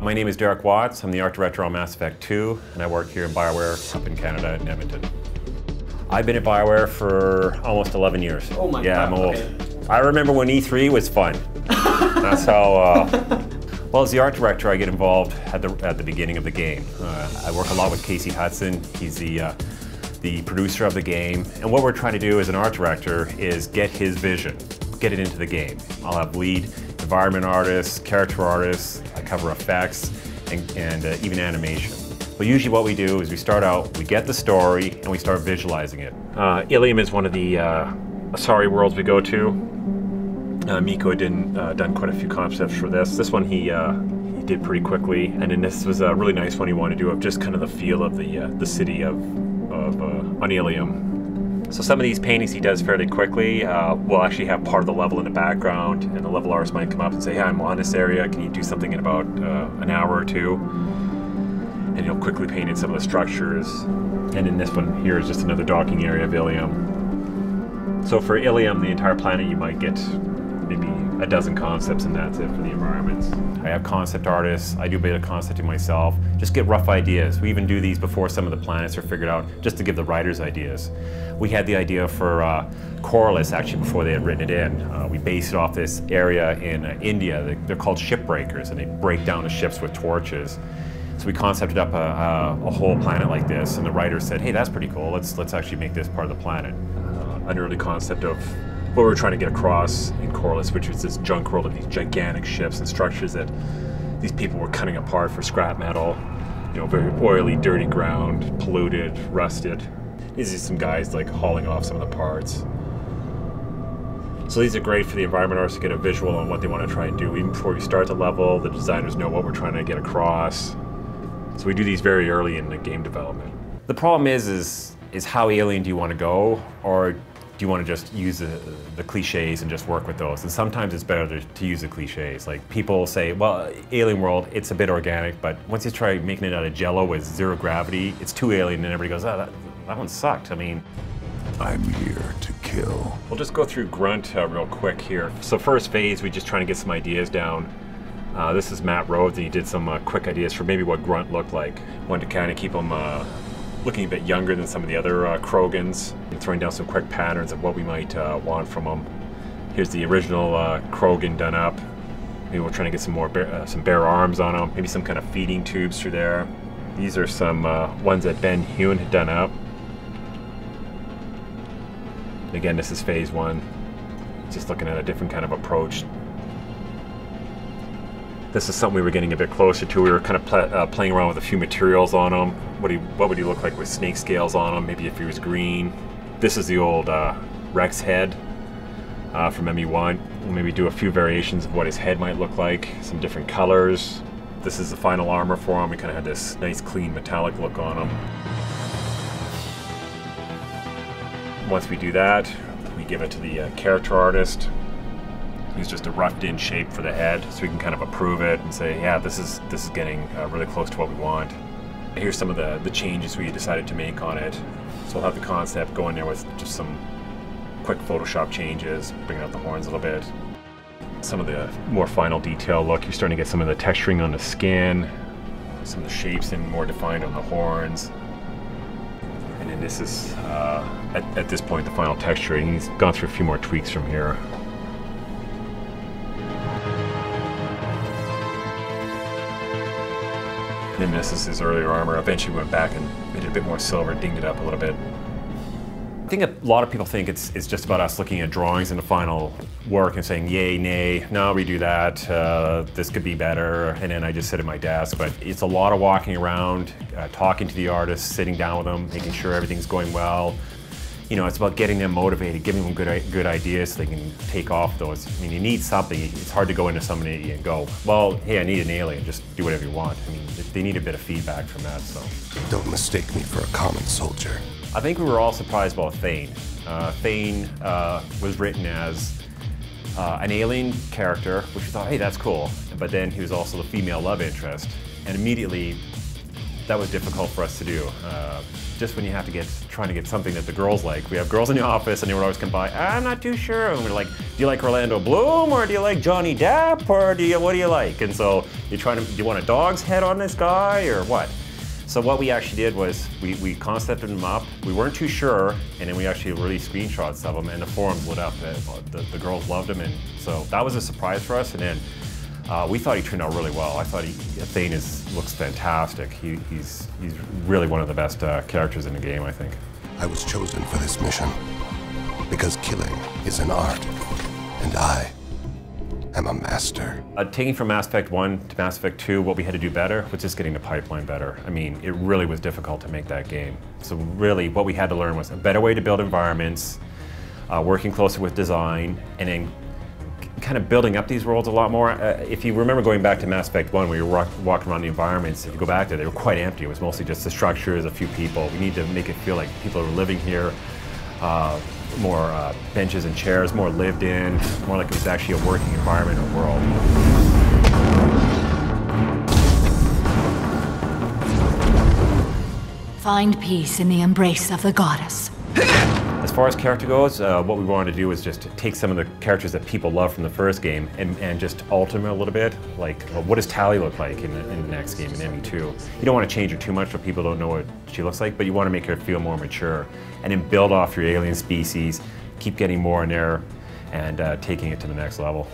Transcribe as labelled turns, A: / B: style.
A: My name is Derek Watts. I'm the art director on Mass Effect 2, and I work here in BioWare up in Canada in Edmonton. I've been at BioWare for almost 11 years.
B: Oh my
A: yeah,
B: God.
A: I'm old.
B: Okay.
A: I remember when E3 was fun. That's how, well, as the art director, I get involved at the beginning of the game. I work a lot with Casey Hudson. He's the producer of the game. And what we're trying to do as an art director is get his vision, get it into the game. I'll have lead environment artists, character artists, I cover effects, and even animation. But usually what we do is we start out, we get the story, and we start visualizing it. Ilium is one of the Asari worlds we go to. Miko had done quite a few concepts for this. This one he did pretty quickly, and then this was a really nice one he wanted to do of just kind of the feel of the city of on Ilium. So some of these paintings he does fairly quickly. We'll actually have part of the level in the background, and the level artist might come up and say, "Hey, I'm on this area. Can you do something in about an hour or two?" And he'll quickly paint in some of the structures. And in this one here is just another docking area of Ilium. So for Ilium, the entire planet, you might get maybe a dozen concepts, and that's it for the environments. I have concept artists. I do a bit of concepting myself. Just get rough ideas. We even do these before some of the planets are figured out, just to give the writers ideas. We had the idea for Corliss actually before they had written it in. We based it off this area in India. They're called shipbreakers, and they break down the ships with torches. So we concepted up a whole planet like this, and the writers said, "Hey, that's pretty cool. Let's actually make this part of the planet." An early concept of what we were trying to get across in Corliss, which was this junk world of these gigantic ships and structures that these people were cutting apart for scrap metal. You know, very oily, dirty ground, polluted, rusted. These are some guys like hauling off some of the parts. So these are great for the environment artists to get a visual on what they want to try and do. Even before we start the level, the designers know what we're trying to get across. So we do these very early in the game development. The problem is how alien do you want to go, or do you want to just use the cliches and just work with those? And sometimes it's better to use the cliches. Like people say, well, alien world, it's a bit organic, but once you try making it out of jello with zero gravity, it's too alien, and everybody goes, oh, that one sucked. I mean,
C: I'm here to kill.
A: We'll just go through Grunt real quick here. So first phase, we just trying to get some ideas down. This is Matt Rhodes, and he did some quick ideas for maybe what Grunt looked like. Wanted to kind of keep him looking a bit younger than some of the other Krogans, and throwing down some quick patterns of what we might want from them. Here's the original Krogan done up. Maybe we're trying to get some more some bare arms on them, maybe some kind of feeding tubes through there. These are some ones that Ben Hewen had done up. And again, this is phase one, just looking at a different kind of approach. This is something we were getting a bit closer to. We were kind of playing around with a few materials on him. What would he look like with snake scales on him? Maybe if he was green. This is the old Rex head from ME1. We'll maybe do a few variations of what his head might look like, some different colors. This is the final armor for him. We kind of had this nice clean metallic look on him. Once we do that, we give it to the character artist. Use just a roughed in shape for the head, so we can kind of approve it and say, yeah, this is getting really close to what we want. Here's some of the changes we decided to make on it. So we'll have the concept go in there with just some quick Photoshop changes, bring out the horns a little bit. Some of the more final detail look, you're starting to get some of the texturing on the skin, some of the shapes and more defined on the horns. And then this is, at this point, the final texturing. He's gone through a few more tweaks from here. And then this is his earlier armor. Eventually went back and made it a bit more silver, dinged it up a little bit. I think a lot of people think it's just about us looking at drawings in the final work and saying, yay, nay, no, redo that, this could be better, and then I just sit at my desk. But it's a lot of walking around, talking to the artists, sitting down with them, making sure everything's going well. You know, it's about getting them motivated, giving them good ideas so they can take off those. I mean, you need something. It's hard to go into somebody and go, well, hey, I need an alien, just do whatever you want. I mean, they need a bit of feedback from that, so.
C: Don't mistake me for a common soldier.
A: I think we were all surprised about Thane. Thane was written as an alien character, which we thought, hey, that's cool. But then he was also the female love interest. And immediately, that was difficult for us to do. just when you have to trying to get something that the girls like. We have girls in the office and they would always come by, I'm not too sure. And we're like, do you like Orlando Bloom or do you like Johnny Depp or what do you like? And so do you want a dog's head on this guy or what? So what we actually did was we concepted them up. We weren't too sure, and then we actually released screenshots of them, and the forums lit up. The girls loved them, and so that was a surprise for us. And then we thought he turned out really well. I thought Thane looks fantastic. He's really one of the best characters in the game, I think.
C: I was chosen for this mission because killing is an art, and I am a master.
A: Taking from Mass Effect 1 to Mass Effect 2, what we had to do better was just getting the pipeline better. I mean, it really was difficult to make that game. So really, what we had to learn was a better way to build environments, working closer with design, and then kind of building up these worlds a lot more. If you remember going back to Mass Effect 1, where you were walking around the environments, if you go back there, they were quite empty. It was mostly just the structures, a few people. We need to make it feel like people are living here. More benches and chairs, more lived in, more like it was actually a working environment or world.
B: Find peace in the embrace of the goddess.
A: As far as character goes, what we wanted to do was just to take some of the characters that people love from the first game and just alter them a little bit. Like, what does Tali look like in the next game, in ME2? You don't want to change her too much so people don't know what she looks like, but you want to make her feel more mature. And then build off your alien species, keep getting more in there, and taking it to the next level.